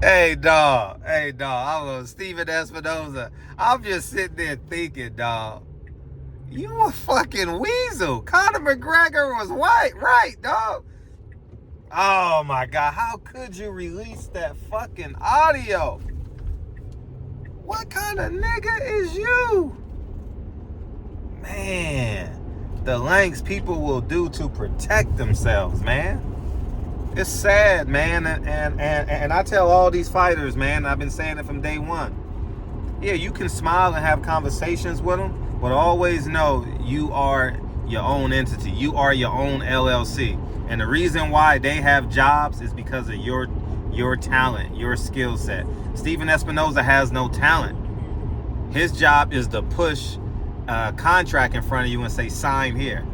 Hey, dog. I was Steven Espinoza. I'm just sitting there thinking, dog. You a fucking weasel. Conor McGregor was white, right, dog? Oh my God, how could you release that fucking audio? What kind of nigga is you? Man, the lengths people will do to protect themselves, man. It's sad, man, and I tell all these fighters, man, I've been saying it from day one. Yeah, you can smile and have conversations with them, but always know you are your own entity. You are your own LLC. And the reason why they have jobs is because of your talent, your skill set. Steven Espinoza has no talent. His job is to push a contract in front of you and say, sign here.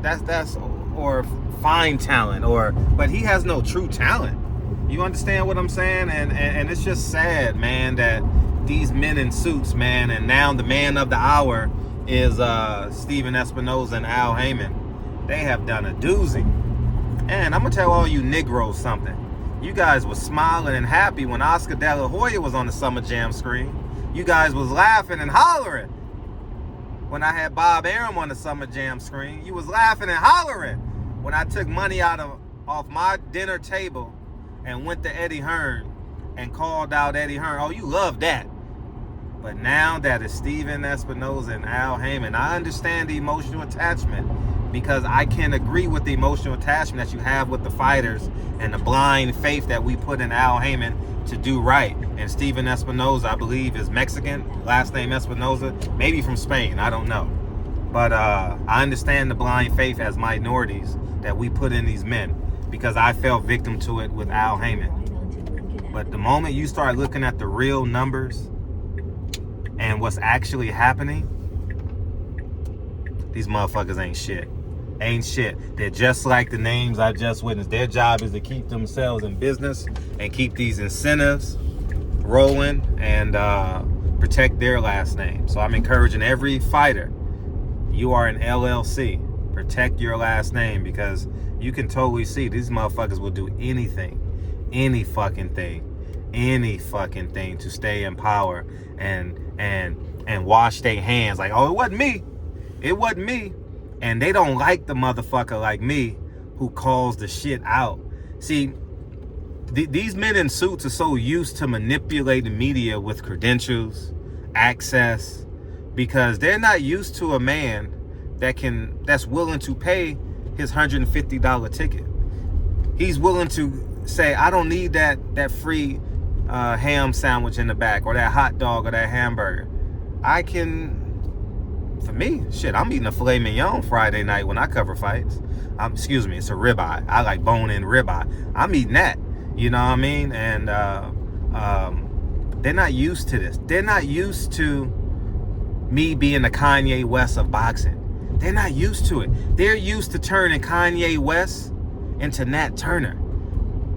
That's or find talent, but he has no true talent. You understand what I'm saying? And it's just sad, man, that these men in suits, man, and now the man of the hour is Steven Espinoza and Al Heyman. They have done a doozy. And I'm gonna tell all you Negroes something. You guys was smiling and happy when Oscar De La Hoya was on the Summer Jam screen. You guys was laughing and hollering when I had Bob Arum on the Summer Jam screen. You was laughing and hollering when I took money off my dinner table and went to Eddie Hearn and called out Eddie Hearn. Oh, you love that. But now that it's Steven Espinoza and Al Heyman, I understand the emotional attachment, because I can agree with the emotional attachment that you have with the fighters and the blind faith that we put in Al Heyman to do right. And Steven Espinoza, I believe, is Mexican, last name Espinoza, maybe from Spain, I don't know. But I understand the blind faith as minorities that we put in these men, because I fell victim to it with Al Heyman. But the moment you start looking at the real numbers and what's actually happening, these motherfuckers ain't shit. Ain't shit. They're just like the names I just witnessed. Their job is to keep themselves in business and keep these incentives rolling and protect their last name. So I'm encouraging every fighter, you are an LLC. Protect your last name, because you can totally see these motherfuckers will do anything, any fucking thing to stay in power and wash their hands like, oh, it wasn't me. And they don't like the motherfucker like me who calls the shit out. See, these men in suits are so used to manipulating media with credentials, access, because they're not used to a man that's willing to pay his $150 ticket. He's willing to say, I don't need that free ham sandwich in the back, or that hot dog, or that hamburger. I can, for me, shit, I'm eating a filet mignon Friday night when I cover fights. Excuse me, it's a ribeye. I like bone-in ribeye. I'm eating that. You know what I mean? And they're not used to this. They're not used to me being the Kanye West of boxing. They're not used to it. They're used to turning Kanye West into Nat Turner.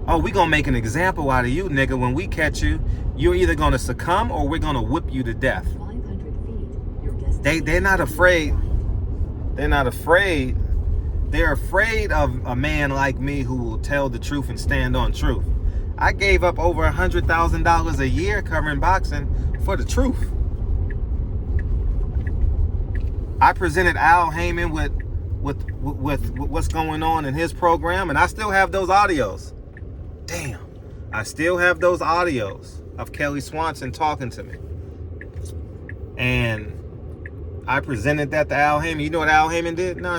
Oh, we gonna make an example out of you, nigga. When we catch you, you're either gonna succumb or we're gonna whip you to death. They're not afraid. They're not afraid. They're afraid of a man like me who will tell the truth and stand on truth. I gave up over $100,000 a year covering boxing for the truth. I presented Al Heyman with what's going on in his program, and I still have those audios. Damn, I still have those audios of Kelly Swanson talking to me. And I presented that to Al Heyman. You know what Al Heyman did? No,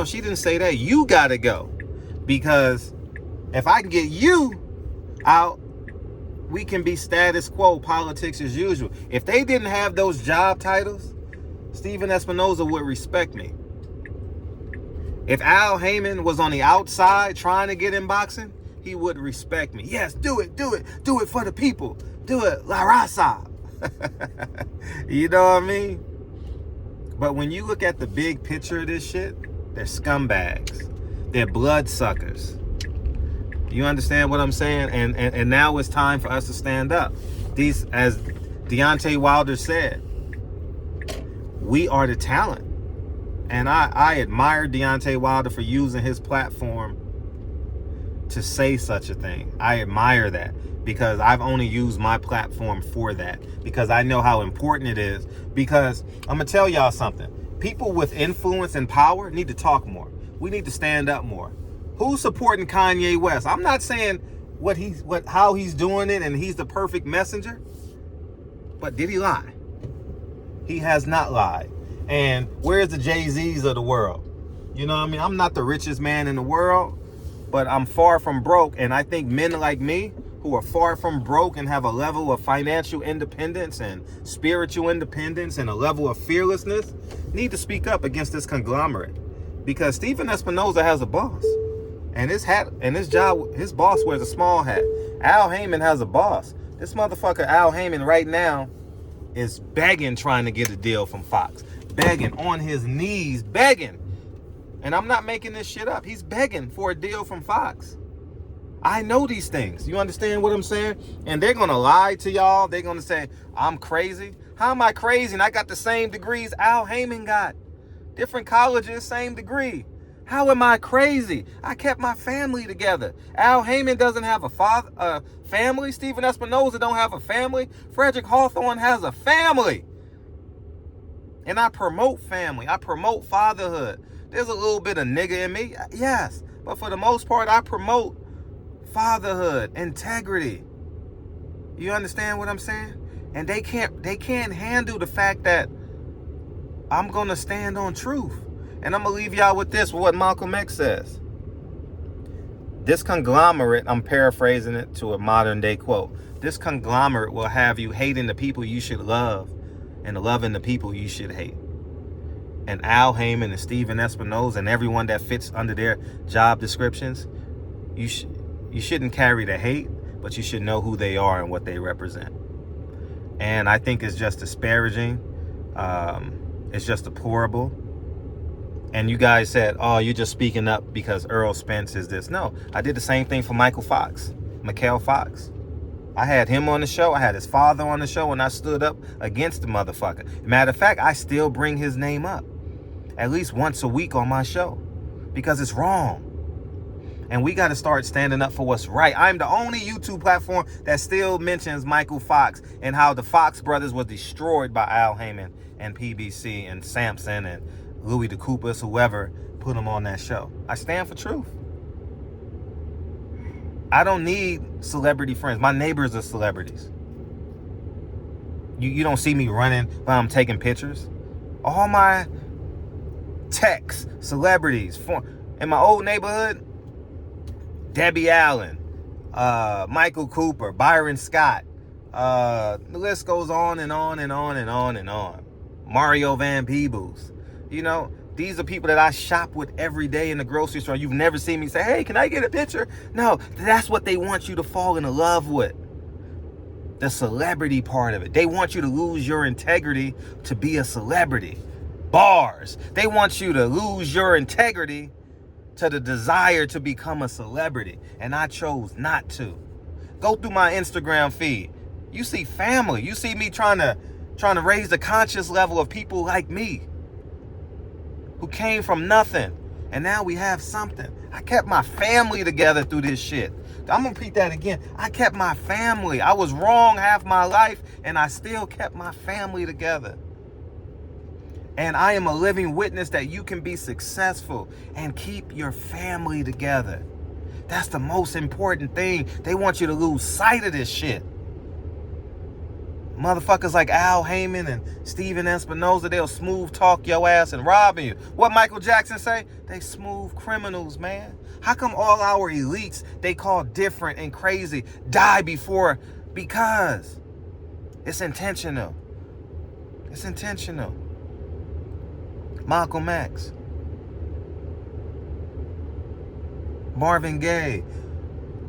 she didn't say that. You gotta go. Because if I can get you out, we can be status quo, politics as usual. If they didn't have those job titles, Steven Espinoza would respect me. If Al Heyman was on the outside trying to get in boxing, he would respect me. Yes, do it for the people. Do it, La Raza. You know what I mean? But when you look at the big picture of this shit, they're scumbags. They're bloodsuckers. You understand what I'm saying? And now it's time for us to stand up. These, as Deontay Wilder said, we are the talent. And I admire Deontay Wilder for using his platform to say such a thing. I admire that, because I've only used my platform for that, because I know how important it is. Because I'm gonna tell y'all something. People with influence and power need to talk more. We need to stand up more. Who's supporting Kanye West? I'm not saying how he's doing it and he's the perfect messenger, but did he lie? He has not lied. And where's the Jay-Z's of the world? You know what I mean? I'm not the richest man in the world, but I'm far from broke. And I think men like me, who are far from broke and have a level of financial independence and spiritual independence and a level of fearlessness, need to speak up against this conglomerate. Because Stephen Espinoza has a boss. And his hat and his job, his boss wears a small hat. Al Heyman has a boss. This motherfucker Al Heyman right now is begging, trying to get a deal from Fox. Begging, on his knees, begging. And I'm not making this shit up. He's begging for a deal from Fox. I know these things. You understand what I'm saying? And they're going to lie to y'all. They're going to say, I'm crazy. How am I crazy? And I got the same degrees Al Heyman got. Different colleges, same degree. How am I crazy? I kept my family together. Al Heyman doesn't have a family. Stephen Espinoza don't have a family. Frederick Hawthorne has a family. And I promote family. I promote fatherhood. There's a little bit of nigga in me, yes. But for the most part, I promote fatherhood, integrity. You understand what I'm saying? And they can't handle the fact that I'm gonna stand on truth. And I'm gonna leave y'all with this, what Malcolm X says. This conglomerate, I'm paraphrasing it to a modern day quote. This conglomerate will have you hating the people you should love and loving the people you should hate. And Al Heyman and Stephen Espinoza and everyone that fits under their job descriptions, you shouldn't carry the hate, but you should know who they are and what they represent. And I think it's just disparaging. It's just deplorable. And you guys said, oh, you're just speaking up because Earl Spence is this. No, I did the same thing for Michael Fox, Mikhail Fox. I had him on the show. I had his father on the show, and I stood up against the motherfucker. Matter of fact, I still bring his name up at least once a week on my show because it's wrong. And we got to start standing up for what's right. I'm the only YouTube platform that still mentions Michael Fox and how the Fox brothers were destroyed by Al Heyman and PBC and Sampson and Louis DeCoupas, whoever put him on that show. I stand for truth. I don't need celebrity friends. My neighbors are celebrities. You don't see me running while I'm taking pictures. All my techs, celebrities. In my old neighborhood, Debbie Allen, Michael Cooper, Byron Scott. The list goes on and on and on and on and on. Mario Van Peebles. You know, these are people that I shop with every day in the grocery store. You've never seen me say, hey, can I get a picture? No, that's what they want you to fall in love with. The celebrity part of it. They want you to lose your integrity to be a celebrity. Bars. They want you to lose your integrity to the desire to become a celebrity. And I chose not to. Go through my Instagram feed. You see family. You see me trying to raise the conscious level of people like me who came from nothing. And now we have something. I kept my family together through this shit. I'm going to repeat that again. I kept my family. I was wrong half my life, and I still kept my family together. And I am a living witness that you can be successful and keep your family together. That's the most important thing. They want you to lose sight of this shit. Motherfuckers like Al Heyman and Stephen Espinoza, they'll smooth talk your ass and rob you. What Michael Jackson say? They smooth criminals, man. How come all our elites they call different and crazy die before? Because it's intentional. It's intentional. Malcolm X, Marvin Gaye,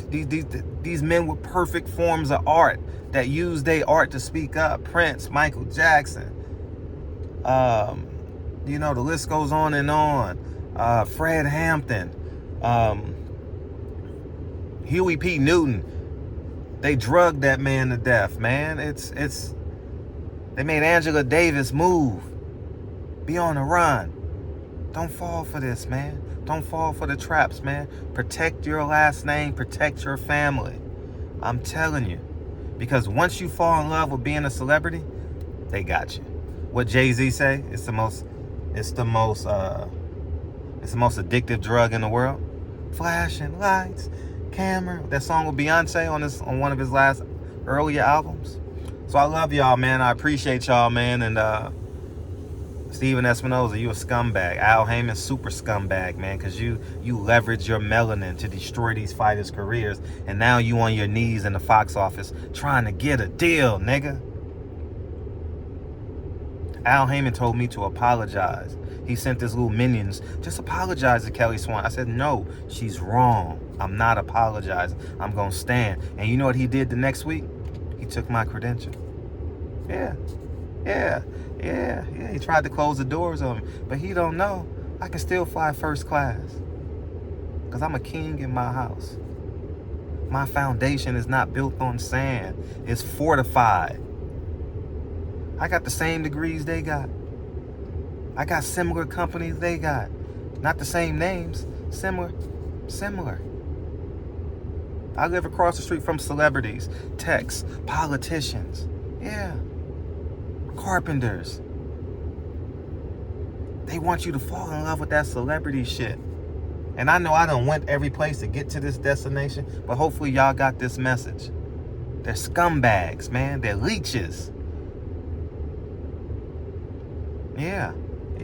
these men with perfect forms of art that use their art to speak up. Prince, Michael Jackson, you know, the list goes on and on. Fred Hampton, Huey P. Newton. They drugged that man to death, man. They made Angela Davis move. Be on the run. Don't fall for this, man. Don't fall for the traps, man. Protect your last name. Protect your family. I'm telling you. Because once you fall in love with being a celebrity, they got you. What Jay-Z say? It's the most addictive drug in the world. Flashing lights, camera. That song with Beyonce on one of his last earlier albums. So I love y'all, man. I appreciate y'all, man. And Steven Espinoza, you a scumbag. Al Heyman, super scumbag, man, because you leverage your melanin to destroy these fighters' careers, and now you on your knees in the Fox office trying to get a deal, nigga. Al Heyman told me to apologize. He sent his little minions, just apologize to Kelly Swan. I said, no, she's wrong. I'm not apologizing. I'm going to stand. And you know what he did the next week? He took my credential. Yeah. He tried to close the doors on me. But he don't know I can still fly first class. Because I'm a king in my house. My foundation is not built on sand. It's fortified. I got the same degrees they got. I got similar companies they got. Not the same names. Similar. I live across the street from celebrities, techs, politicians. Yeah. Carpenters. They want you to fall in love with that celebrity shit. And I know I done went every place to get to this destination, but hopefully y'all got this message. They're scumbags, man. They're leeches. Yeah,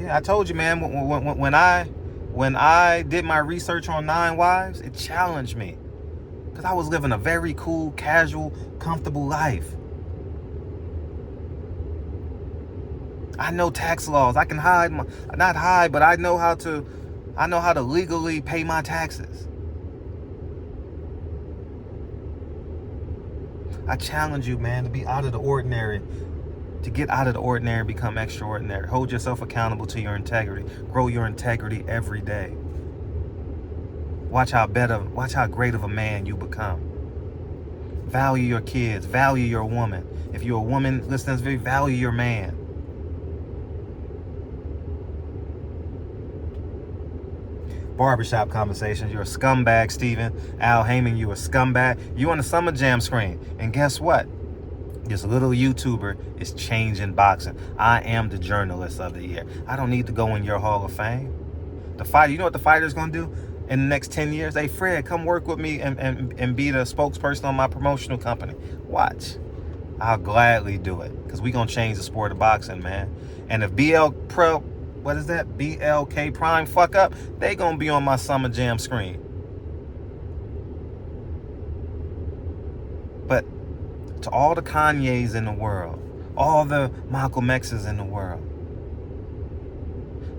I told you, man, when I did my research on 9 Wives, it challenged me. Because I was living a very cool, casual, comfortable life. I know tax laws. I can not hide, but I know how to legally pay my taxes. I challenge you, man, to be out of the ordinary. To get out of the ordinary and become extraordinary. Hold yourself accountable to your integrity. Grow your integrity every day. Watch how great of a man you become. Value your kids. Value your woman. If you're a woman, listen to this video, value your man. Barbershop conversations. You're a scumbag, Steven. Al Heyman, you a scumbag. You on the Summer Jam screen. And guess what? This little YouTuber is changing boxing. I am the journalist of the year. I don't need to go in your Hall of Fame. You know what the fighter's gonna do in the next 10 years? Hey, Fred, come work with me and be the spokesperson on my promotional company. Watch. I'll gladly do it. Because we gonna change the sport of boxing, man. And if BLK Prime fuck up, they gonna be on my Summer Jam screen. But to all the Kanyes in the world, all the Malcolm X's in the world,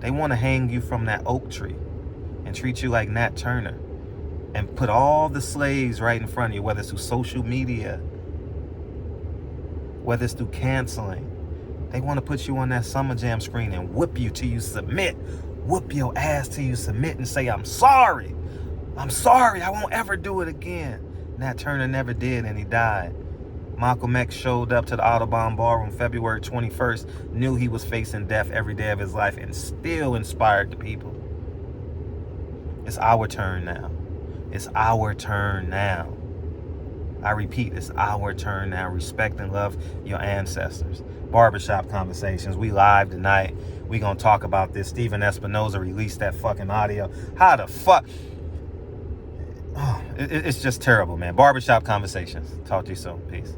they want to hang you from that oak tree and treat you like Nat Turner and put all the slaves right in front of you, whether it's through social media, whether it's through canceling. They want to put you on that Summer Jam screen and whip you till you submit. Whoop your ass till you submit and say, I'm sorry. I won't ever do it again. Nat Turner never did, and he died. Malcolm X showed up to the Audubon Ballroom February 21st, knew he was facing death every day of his life, and still inspired the people. It's our turn now. It's our turn now. I repeat, it's our turn now. Respect and love your ancestors. Barbershop conversations. We live tonight. We gonna talk about this. Steven Espinoza released that fucking audio. How the fuck? Oh, it's just terrible, man. Barbershop conversations. Talk to you soon. Peace.